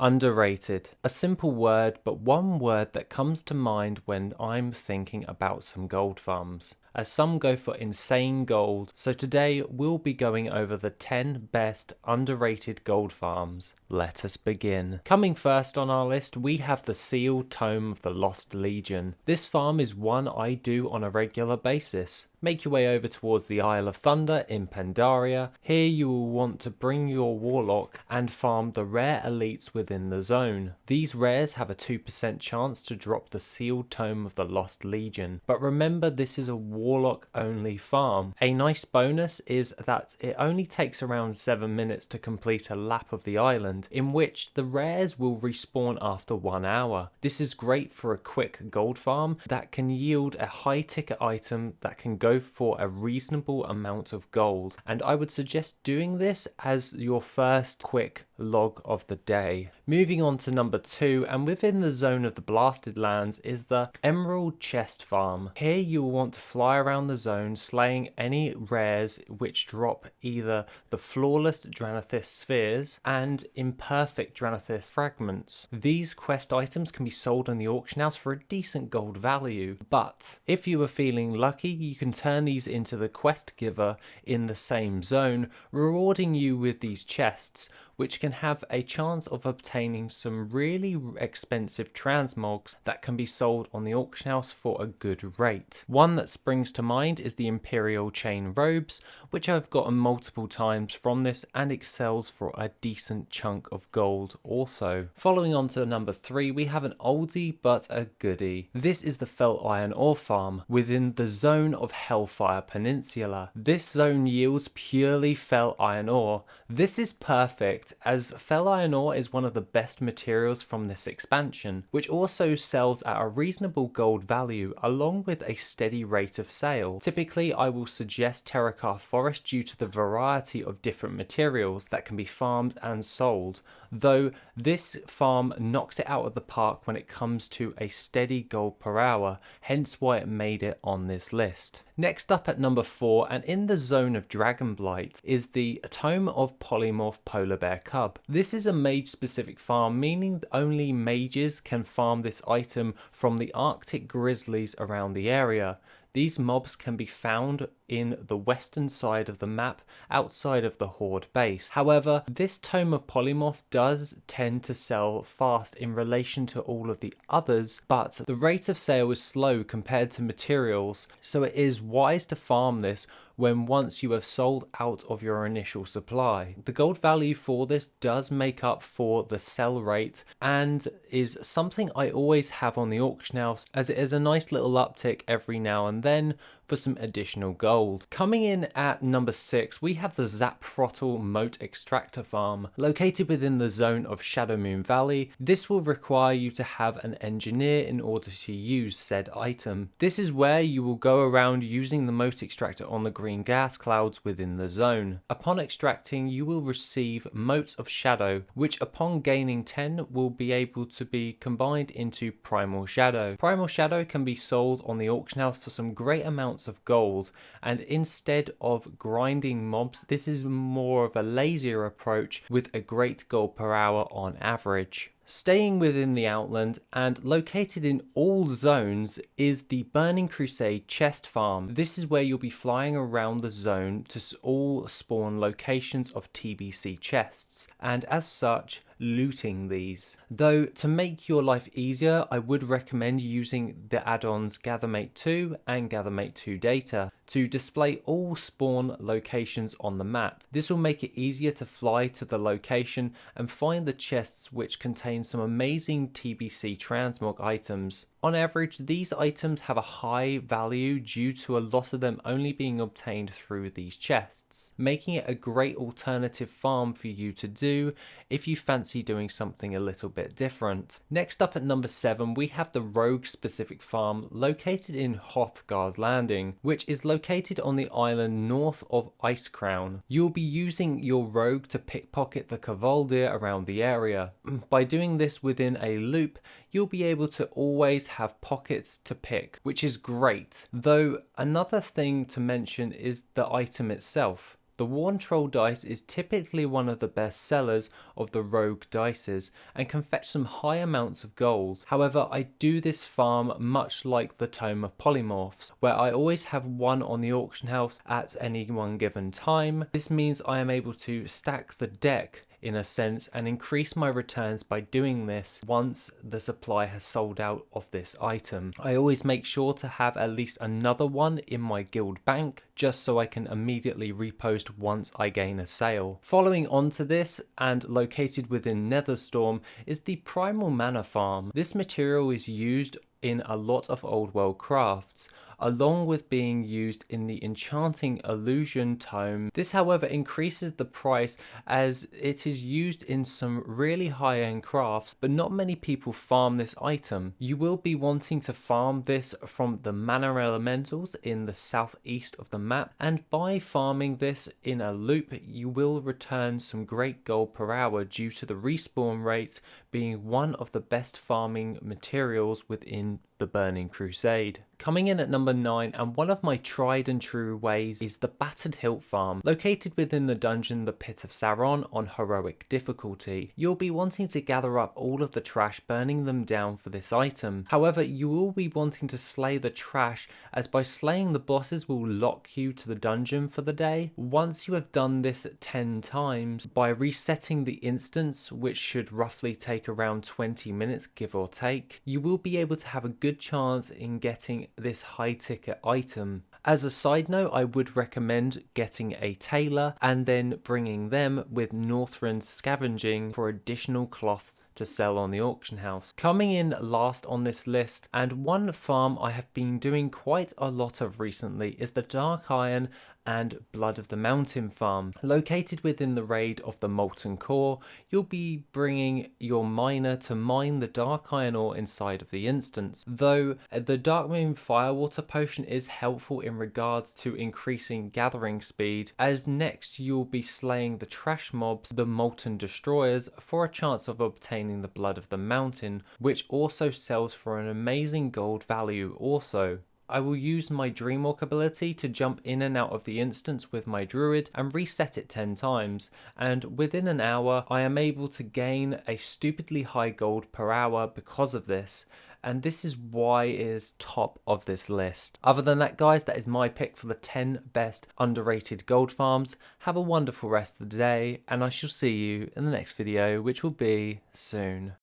Underrated. A simple word, but one word that comes to mind when I'm thinking about some gold farms, as some go for insane gold. So today we'll be going over the 10 best underrated gold farms. Let us begin. Coming first on our list, we have the sealed tome of the Lost Legion. This farm is one I do on a regular basis. Make your way over towards the Isle of Thunder in Pandaria. Here you will want to bring your warlock and farm the rare elites within the zone. These rares have a 2% chance to drop the sealed tome of the Lost Legion, but remember this is a warlock only farm. A nice bonus is that it only takes around 7 minutes to complete a lap of the island, in which the rares will respawn after 1 hour. This is great for a quick gold farm that can yield a high ticket item that can go for a reasonable amount of gold, and I would suggest doing this as your first quick log of the day. Moving on to number 2, and within the zone of the Blasted Lands, is the Emerald Chest Farm. Here you will want to fly around the zone slaying any rares which drop either the flawless Dranathis spheres and imperfect Dranathis fragments. These quest items can be sold in the auction house for a decent gold value, but if you are feeling lucky you can turn these into the quest giver in the same zone, rewarding you with these chests, which can have a chance of obtaining some really expensive transmogs that can be sold on the auction house for a good rate. One that springs to mind is the Imperial Chain Robes, which I've gotten multiple times from this and excels for a decent chunk of gold also. Following on to number 3, we have an oldie but a goodie. This is the Felt Iron Ore Farm within the zone of Hellfire Peninsula. This zone yields purely Felt Iron Ore. This is perfect, as Felt Iron Ore is one of the best materials from this expansion, which also sells at a reasonable gold value along with a steady rate of sale. Typically I will suggest Terracar Forest due to the variety of different materials that can be farmed and sold, though this farm knocks it out of the park when it comes to a steady gold per hour, hence why it made it on this list. Next up at number 4, and in the zone of Dragonblight, is the Tome of Polymorph Polar Bear Cub. This is a mage specific farm, meaning only mages can farm this item from the Arctic grizzlies around the area. These mobs can be found in the western side of the map outside of the Horde base. However, this Tome of Polymorph does tend to sell fast in relation to all of the others, but the rate of sale is slow compared to materials, so it is wise to farm this when once you have sold out of your initial supply. The gold value for this does make up for the sell rate and is something I always have on the auction house, as it is a nice little uptick every now and then for some additional gold. Coming in at number 6, we have the Zaprotl Moat Extractor Farm. Located within the zone of Shadowmoon Valley, this will require you to have an engineer in order to use said item. This is where you will go around using the moat extractor on the green gas clouds within the zone. Upon extracting, you will receive Motes of Shadow, which upon gaining 10 will be able to be combined into Primal Shadow. Primal Shadow can be sold on the auction house for some great amounts of gold, and instead of grinding mobs, this is more of a lazier approach with a great gold per hour on average. Staying within the Outland and located in all zones is the Burning Crusade Chest Farm. This is where you'll be flying around the zone to all spawn locations of TBC chests, and as such looting these. Though to make your life easier, I would recommend using the add-ons GatherMate 2 and GatherMate 2 Data to display all spawn locations on the map. This will make it easier to fly to the location and find the chests which contain some amazing TBC transmog items. On average, these items have a high value due to a lot of them only being obtained through these chests, making it a great alternative farm for you to do if you fancy doing something a little bit different. Next up at number 7, we have the Rogue specific farm located in Hrothgar's Landing, which is located on the island north of Icecrown. You'll be using your Rogue to pickpocket the Kavaldir around the area. By doing this within a loop, you'll be able to always have pockets to pick, which is great. Though another thing to mention is the item itself. The Worn Troll dice is typically one of the best sellers of the rogue dices and can fetch some high amounts of gold. However, I do this farm much like the Tome of Polymorphs, where I always have one on the auction house at any one given time. This means I am able to stack the deck in a sense and increase my returns by doing this once the supply has sold out of this item. I always make sure to have at least another one in my guild bank just so I can immediately repost once I gain a sale. Following on to this and located within Netherstorm is the Primal Mana farm. This material is used in a lot of old world crafts, along with being used in the Enchanting Illusion tome. This however increases the price as it is used in some really high-end crafts, but not many people farm this item. You will be wanting to farm this from the mana elementals in the southeast of the map, and by farming this in a loop you will return some great gold per hour due to the respawn rate being one of the best farming materials within the Burning Crusade. Coming in at number 9, and one of my tried and true ways, is the Battered Hilt farm. Located within the dungeon the Pit of Sauron on heroic difficulty. You'll be wanting to gather up all of the trash, burning them down for this item. However, you will be wanting to slay the trash, as by slaying the bosses will lock you to the dungeon for the day. Once you have done this 10 times, by resetting the instance, which should roughly take around 20 minutes give or take, you will be able to have a good chance in getting this high ticket item. As a side note, I would recommend getting a tailor and then bringing them with Northrend's scavenging for additional cloth to sell on the auction house. Coming in last on this list, and one farm I have been doing quite a lot of recently, is the Dark Iron and Blood of the Mountain farm. Located within the raid of the Molten Core, you'll be bringing your miner to mine the dark iron ore inside of the instance. Though the Darkmoon Firewater potion is helpful in regards to increasing gathering speed, as next you'll be slaying the trash mobs, the Molten Destroyers, for a chance of obtaining the Blood of the Mountain, which also sells for an amazing gold value also. I will use my Dreamwalk ability to jump in and out of the instance with my druid and reset it 10 times, and within an hour I am able to gain a stupidly high gold per hour because of this, and this is why it is top of this list. Other than that guys, that is my pick for the 10 best underrated gold farms. Have a wonderful rest of the day, and I shall see you in the next video, which will be soon.